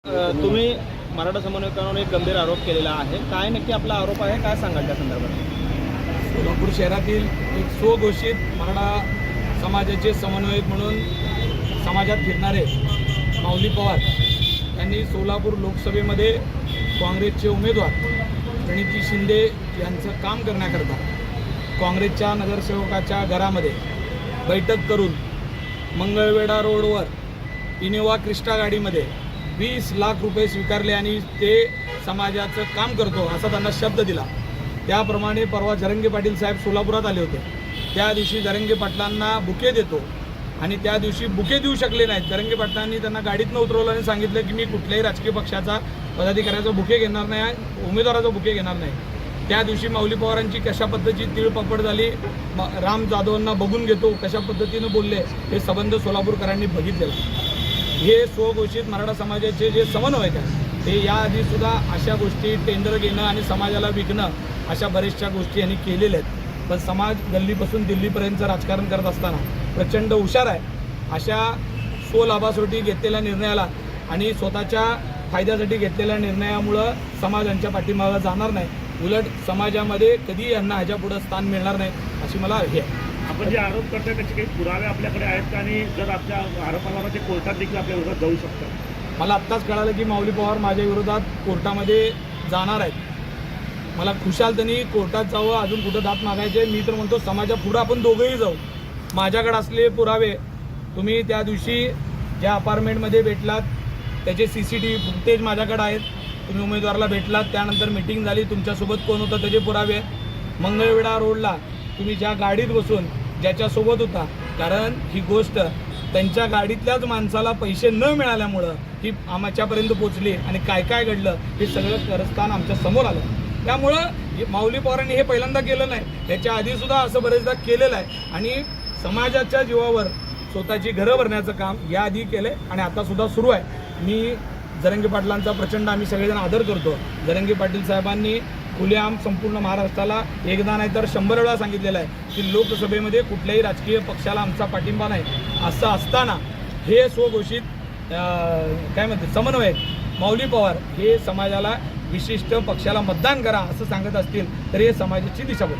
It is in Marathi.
तुम्ही मराठा समन्वयकांवर एक गंभीर आरोप केलेला आहे. काय नक्की आपला आरोप आहे, काय सांगाल त्या संदर्भात? सोलापूर शहरातील एक स्वघोषित मराठा समाजाचे समन्वयक म्हणून समाजात फिरणारे माऊली पवार यांनी सोलापूर लोकसभेमध्ये काँग्रेसचे उमेदवार प्रणिती शिंदे यांचं काम करण्याकरता काँग्रेसच्या नगरसेवकाच्या घरामध्ये बैठक करून मंगळवेढा रोडवर इनोवा क्रिस्टा गाडीमध्ये 20 लाख रुपये स्वीकारले आणि ते समाजाचं काम करतो असा त्यांना शब्द दिला. त्याप्रमाणे परवा जरंगे पाटील साहेब सोलापुरात आले होते. त्या दिवशी जरंगे पाटलांना बुके देतो आणि त्या दिवशी बुके देऊ शकले नाहीत. जरंगे पाटलांनी त्यांना गाडीतनं उतरवलं आणि सांगितलं की मी कुठल्याही राजकीय पक्षाचा पदाधिकाऱ्याचा बुके घेणार नाही, उमेदवाराचा बुके घेणार नाही. त्या दिवशी माऊली पवारांची कशा पद्धतीची तिळपपड झाली, राम जाधवांना बघून घेतो कशा पद्धतीनं बोलले, हे संबंध सोलापूरकरांनी बघितलेलं. हे स्वघोषित मराठा समाजाचे जे समन्वयक आहेत ते याआधीसुद्धा अशा गोष्टी टेंडर घेणं आणि समाजाला विकणं अशा बऱ्याचशा गोष्टी यांनी केलेल्या आहेत. पण समाज गल्लीपासून दिल्लीपर्यंतचं राजकारण करत असताना प्रचंड हुशार आहे. अशा स्वलाभासाठी घेतलेल्या निर्णयाला आणि स्वतःच्या फायद्यासाठी घेतलेल्या निर्णयामुळं समाज यांच्या पाठीमागं जाणार नाही. उलट समाजामध्ये कधी यांना ह्याच्यापुढं स्थान मिळणार नाही अशी मला हे आहे. आपण जे आरोप करतोय त्याचे काही पुरावे आपल्याकडे आहेत का, आणि जर आपल्या आरोपाला ते कोर्टात देखील आपल्या विरोधात जाऊ शकतात? मला आत्ताच कळालं की माऊली पवार माझ्या विरोधात कोर्टामध्ये जाणार आहेत. मला खुशाल त्यांनी कोर्टात जावं, अजून कुठं दात मागायचे. मी तर म्हणतो समाजापुढं आपण दोघंही जाऊ. माझ्याकडे असलेले पुरावे तुम्ही त्या दिवशी ज्या अपार्टमेंटमध्ये भेटलात त्याचे CCTV फुटेज माझ्याकडे आहेत. तुम्ही उमेदवाराला भेटलात, त्यानंतर मिटिंग झाली, तुमच्यासोबत कोण होतं त्याचे पुरावे. मंगळवेढा रोडला तुम्ही ज्या गाडीत बसून ज्याच्यासोबत होता, कारण ही गोष्ट त्यांच्या गाडीतल्याच माणसाला पैसे न मिळाल्यामुळं ही आमच्यापर्यंत पोचली आणि काय काय घडलं हे सगळं कारस्थान आमच्या समोर आलं. त्यामुळं माऊली पवारांनी हे पहिल्यांदा केलं नाही, ह्याच्या आधीसुद्धा असं बरेचदा केलेलं आहे आणि समाजाच्या जीवावर स्वतःची घरं भरण्याचं काम याआधी केलं आहे आणि आतासुद्धा सुरू आहे. मी जरंगे पाटलांचा प्रचंड आम्ही सगळेजण आदर करतो. जरंगे पाटील साहेबांनी खुलेआम संपूर्ण महाराष्ट्राला एकदा नाही तर 100 वेळा सांगितलेलं आहे की लोकसभेमध्ये कुठल्याही राजकीय पक्षाला आमचा पाठिंबा नाही. असं असताना हे स्वघोषित काय म्हणते समन्वयक माऊली पवार हे समाजाला विशिष्ट पक्षाला मतदान करा असं सांगत असतील तर हे समाजाची दिशाभूल.